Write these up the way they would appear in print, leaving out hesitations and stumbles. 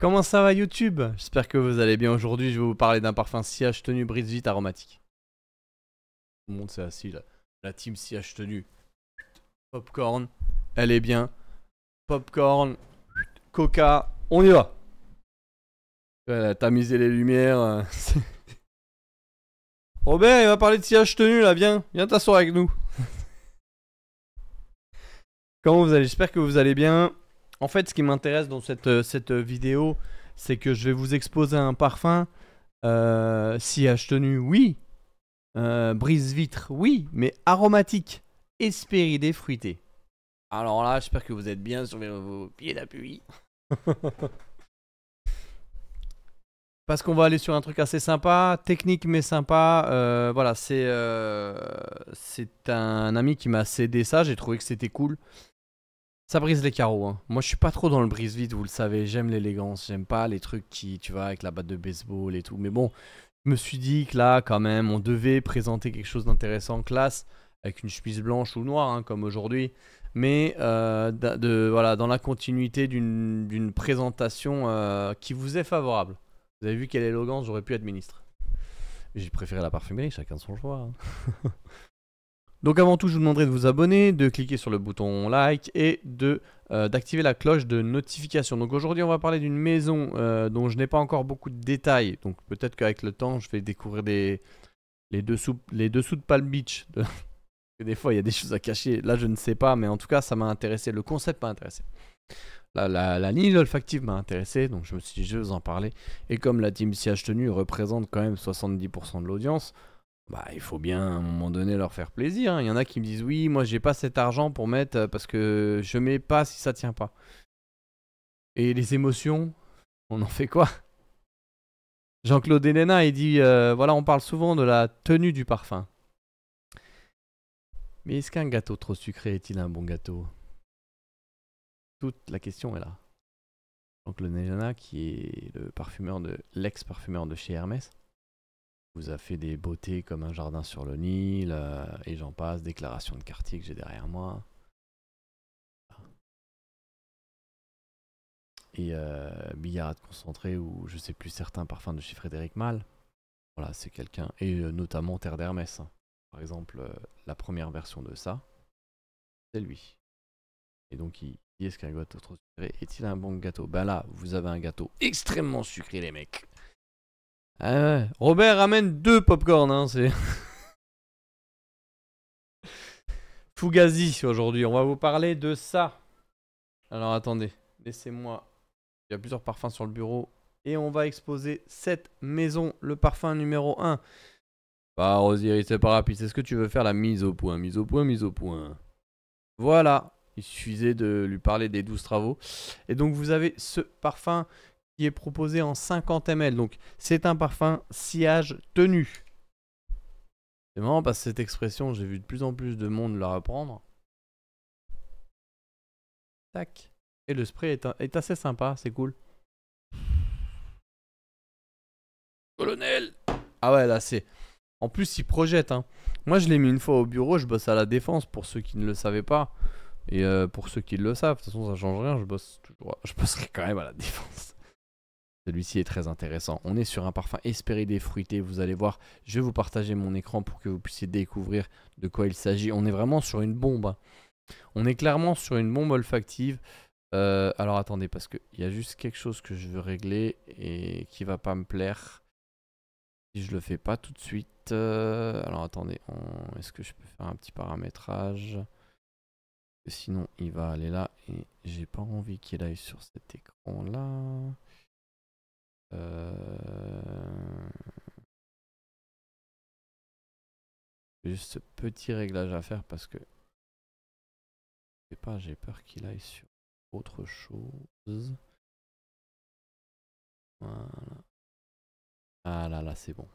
Comment ça va YouTube? J'espère que vous allez bien. Aujourd'hui, je vais vous parler d'un parfum sillage tenu brise vite aromatique. Tout le monde s'est assis là. La team sillage tenu. Popcorn, elle est bien. Popcorn, Coca, on y va. T'as tamisé les lumières. Robert, il va parler de sillage tenu là, viens t'asseoir avec nous. Comment vous allez? J'espère que vous allez bien. En fait, ce qui m'intéresse dans cette vidéo, c'est que je vais vous exposer un parfum. Sillage tenu, oui. Brise vitre, oui. Mais aromatique. Hespéridé fruité. Alors là, j'espère que vous êtes bien sur vos pieds d'appui. Parce qu'on va aller sur un truc assez sympa, technique mais sympa. Voilà, c'est un ami qui m'a cédé ça, j'ai trouvé que c'était cool. Ça brise les carreaux, hein. Moi je suis pas trop dans le brise vite, vous le savez, j'aime l'élégance, j'aime pas les trucs qui, tu vois, avec la batte de baseball et tout. Mais bon, je me suis dit que là, quand même, on devait présenter quelque chose d'intéressant, classe, avec une chemise blanche ou noire, hein, comme aujourd'hui. Mais voilà, dans la continuité d'une présentation qui vous est favorable. Vous avez vu quelle élégance, j'aurais pu être ministre. J'ai préféré la parfumerie, chacun son choix. Hein. Donc avant tout, je vous demanderai de vous abonner, de cliquer sur le bouton like et d'activer la cloche de notification. Donc aujourd'hui, on va parler d'une maison dont je n'ai pas encore beaucoup de détails. Donc peut-être qu'avec le temps, je vais découvrir les dessous de Palm Beach. Des fois, il y a des choses à cacher. Là, je ne sais pas, mais en tout cas, ça m'a intéressé. Le concept m'a intéressé. La ligne olfactive m'a intéressé, donc je me suis dit, je vais vous en parler. Et comme la team Sillage Tenu représente quand même 70% de l'audience, bah, il faut bien à un moment donné leur faire plaisir. Hein. Il y en a qui me disent, oui, moi j'ai pas cet argent pour mettre parce que je mets pas si ça tient pas. Et les émotions, on en fait quoi? Jean-Claude Elena, il dit, voilà, on parle souvent de la tenue du parfum. Mais est-ce qu'un gâteau trop sucré est-il un bon gâteau? Toute la question est là. Donc le Nejana, qui est le parfumeur l'ex-parfumeur de chez Hermès, vous a fait des beautés comme un jardin sur le Nil, et j'en passe, déclaration de quartier que j'ai derrière moi. Et Billard concentré, ou je sais plus, certains parfums de chez Frédéric Malle. Voilà, c'est quelqu'un, et notamment Terre d'Hermès. Hein. Par exemple, la première version de ça, c'est lui. Et donc est-ce qu'un gâteau trop sucré est-il un bon gâteau? Ben là, vous avez un gâteau extrêmement sucré, les mecs. Robert ramène 2 popcorn, hein, c'est... Fugazi aujourd'hui, on va vous parler de ça. Alors attendez, laissez-moi... Il y a plusieurs parfums sur le bureau. Et on va exposer cette maison, le parfum numéro 1. Bah Rosier, c'est pas rapide, c'est ce que tu veux faire, la mise au point, mise au point, mise au point. Voilà. Il suffisait de lui parler des 12 travaux. Et donc vous avez ce parfum qui est proposé en 50 ml. Donc c'est un parfum sillage tenu. C'est marrant parce que cette expression, j'ai vu de plus en plus de monde la reprendre. Tac. Et le spray est assez sympa, c'est cool. Colonel! Ah ouais, là c'est... En plus, il projette. Hein. Moi, je l'ai mis une fois au bureau, je bosse à la défense pour ceux qui ne le savaient pas. Et pour ceux qui le savent, de toute façon ça change rien, je bosserai quand même à la défense. Celui-ci est très intéressant. On est sur un parfum Hespéridé fruité, vous allez voir. Je vais vous partager mon écran pour que vous puissiez découvrir de quoi il s'agit. On est vraiment sur une bombe. Hein. On est clairement sur une bombe olfactive. Alors attendez, parce qu'il y a juste quelque chose que je veux régler et qui va pas me plaire. Si je le fais pas tout de suite. Alors attendez, est-ce que je peux faire un petit paramétrage ? Sinon il va aller là et j'ai pas envie qu'il aille sur cet écran là. Juste ce petit réglage à faire parce que je sais pas, j'ai peur qu'il aille sur autre chose. Voilà. Ah là là, c'est bon.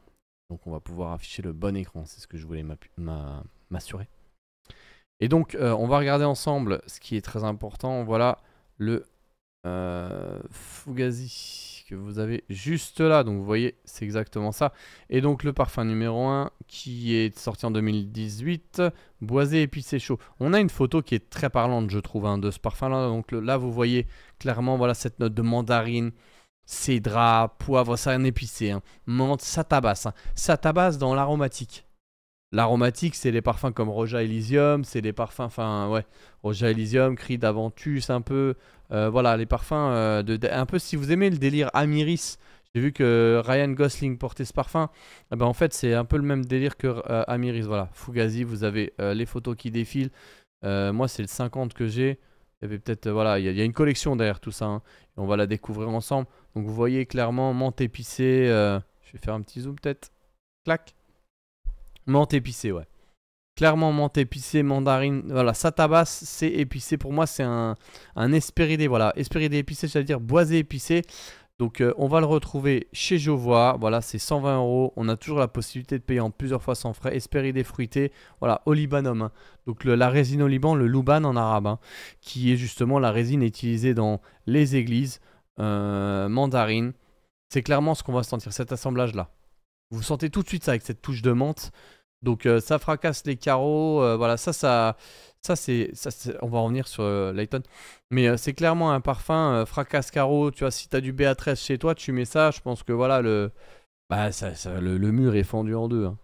Donc on va pouvoir afficher le bon écran, c'est ce que je voulais m'assurer. Et donc on va regarder ensemble ce qui est très important. Voilà le Fugazi que vous avez juste là. Donc vous voyez, c'est exactement ça. Et donc le parfum numéro 1 qui est sorti en 2018, boisé épicé chaud. On a une photo qui est très parlante, je trouve, hein, de ce parfum là. Donc là vous voyez clairement, voilà, cette note de mandarine. cédra, poivre, c'est un épicé, hein. Menthe, ça tabasse. Hein. Ça tabasse dans l'aromatique. L'aromatique, c'est les parfums comme Roja Elysium, c'est les parfums, enfin ouais, Roja Elysium, Creed Aventus, un peu, voilà, les parfums un peu si vous aimez le délire Amiris. J'ai vu que Ryan Gosling portait ce parfum. Eh ben, en fait, c'est un peu le même délire que Amiris. Voilà, Fugazi, vous avez les photos qui défilent. Moi, c'est le 50 que j'ai. Il y avait peut-être, voilà, il y a une collection derrière tout ça. Hein, et on va la découvrir ensemble. Donc, vous voyez clairement menthe épicée. Je vais faire un petit zoom peut-être. Clac. Menthe épicée, ouais. Clairement, menthe épicée, mandarine. Voilà, ça tabasse, c'est épicé. Pour moi, c'est un espéridé. Voilà, espéridé épicé, c'est-à-dire boisé épicé. Donc, on va le retrouver chez Jovois. Voilà, c'est 120 €. On a toujours la possibilité de payer en plusieurs fois sans frais. Espéridé fruité. Voilà, au Libanum. Hein. Donc, la résine au Liban, le louban en arabe, hein, qui est justement la résine utilisée dans les églises. Mandarine. C'est clairement ce qu'on va sentir, cet assemblage-là. Vous sentez tout de suite ça avec cette touche de menthe. Donc ça fracasse les carreaux, voilà, on va revenir sur Layton. Mais c'est clairement un parfum fracasse carreaux, tu vois, si tu as du BA13 chez toi, tu mets ça, je pense que voilà, le mur est fendu en deux. Hein.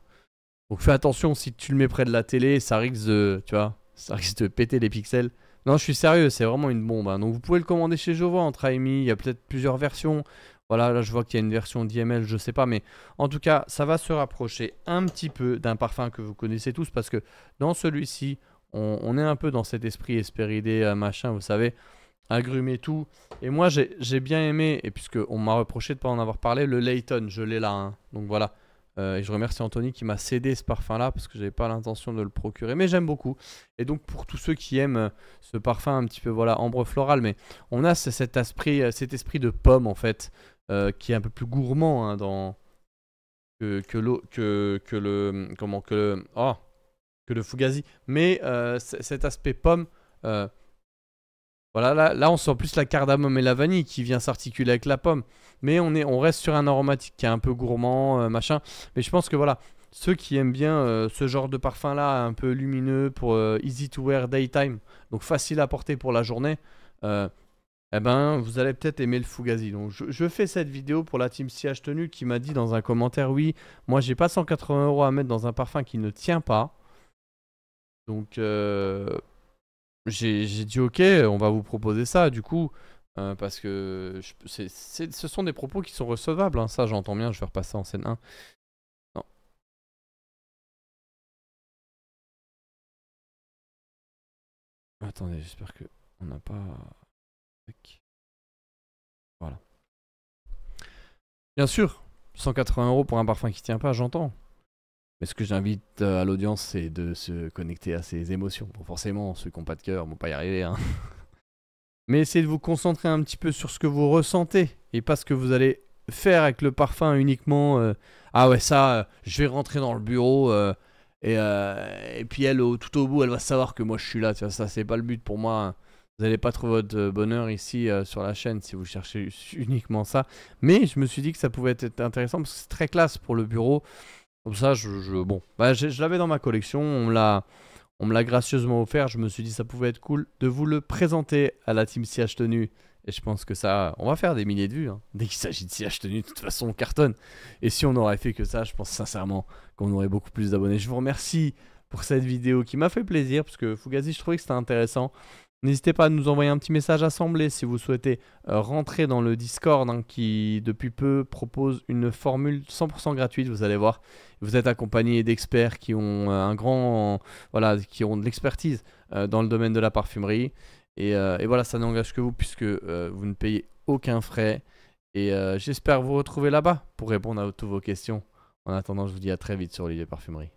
Donc fais attention, si tu le mets près de la télé, ça risque de, tu vois, ça risque de péter les pixels. Non, je suis sérieux, c'est vraiment une bombe. Hein. Donc vous pouvez le commander chez Jovois entre AMI, il y a peut-être plusieurs versions. Voilà, là je vois qu'il y a une version d'IML, je sais pas, mais en tout cas, ça va se rapprocher un petit peu d'un parfum que vous connaissez tous parce que dans celui-ci, on est un peu dans cet esprit espéridé, machin, vous savez, agrumes et tout. Et moi, j'ai bien aimé, et puisque on m'a reproché de ne pas en avoir parlé, le Layton, je l'ai là, hein. Donc voilà. Et je remercie Anthony qui m'a cédé ce parfum-là parce que j'avais pas l'intention de le procurer, mais j'aime beaucoup. Et donc pour tous ceux qui aiment ce parfum un petit peu voilà ambre floral, mais on a cet esprit de pomme en fait. Qui est un peu plus gourmand hein, que le Fugazi, mais cet aspect pomme, voilà là on sent plus la cardamome et la vanille qui vient s'articuler avec la pomme, mais on reste sur un aromatique qui est un peu gourmand, machin, mais je pense que voilà ceux qui aiment bien ce genre de parfum là un peu lumineux pour easy to wear daytime, donc facile à porter pour la journée. Eh ben, vous allez peut-être aimer le Fugazi. Donc, je fais cette vidéo pour la team CH Tenue qui m'a dit dans un commentaire, oui, moi j'ai pas 180 € à mettre dans un parfum qui ne tient pas. Donc, j'ai dit ok, on va vous proposer ça du coup. Parce que ce sont des propos qui sont recevables. Hein. Ça, j'entends bien, je vais repasser en scène 1. Non. Attendez, j'espère que on n'a pas... Voilà. Bien sûr, 180 € pour un parfum qui tient pas, j'entends. Mais ce que j'invite à l'audience, c'est de se connecter à ses émotions. Bon, forcément, ceux qui n'ont pas de cœur ne vont pas y arriver. Hein. Mais essayez de vous concentrer un petit peu sur ce que vous ressentez et pas ce que vous allez faire avec le parfum uniquement. Ah ouais, ça, je vais rentrer dans le bureau et puis elle, tout au bout, elle va savoir que moi je suis là. Tu vois, ça, c'est pas le but pour moi. Hein. Vous n'allez pas trouver votre bonheur ici sur la chaîne si vous cherchez uniquement ça. Mais je me suis dit que ça pouvait être intéressant parce que c'est très classe pour le bureau. Comme ça, bon, bah, je l'avais dans ma collection, on me l'a gracieusement offert. Je me suis dit ça pouvait être cool de vous le présenter à la team CH Tenue. Et je pense que ça, on va faire des milliers de vues. Hein. Dès qu'il s'agit de CH Tenue, de toute façon, on cartonne. Et si on aurait fait que ça, je pense sincèrement qu'on aurait beaucoup plus d'abonnés. Je vous remercie pour cette vidéo qui m'a fait plaisir parce que Fugazi, je trouvais que c'était intéressant. N'hésitez pas à nous envoyer un petit message assemblé si vous souhaitez rentrer dans le Discord hein, qui depuis peu propose une formule 100% gratuite, vous allez voir. Vous êtes accompagné d'experts qui ont qui ont de l'expertise dans le domaine de la parfumerie. Et voilà, ça n'engage que vous puisque vous ne payez aucun frais. Et j'espère vous retrouver là-bas pour répondre à toutes vos questions. En attendant, je vous dis à très vite sur Olivier Parfumerie.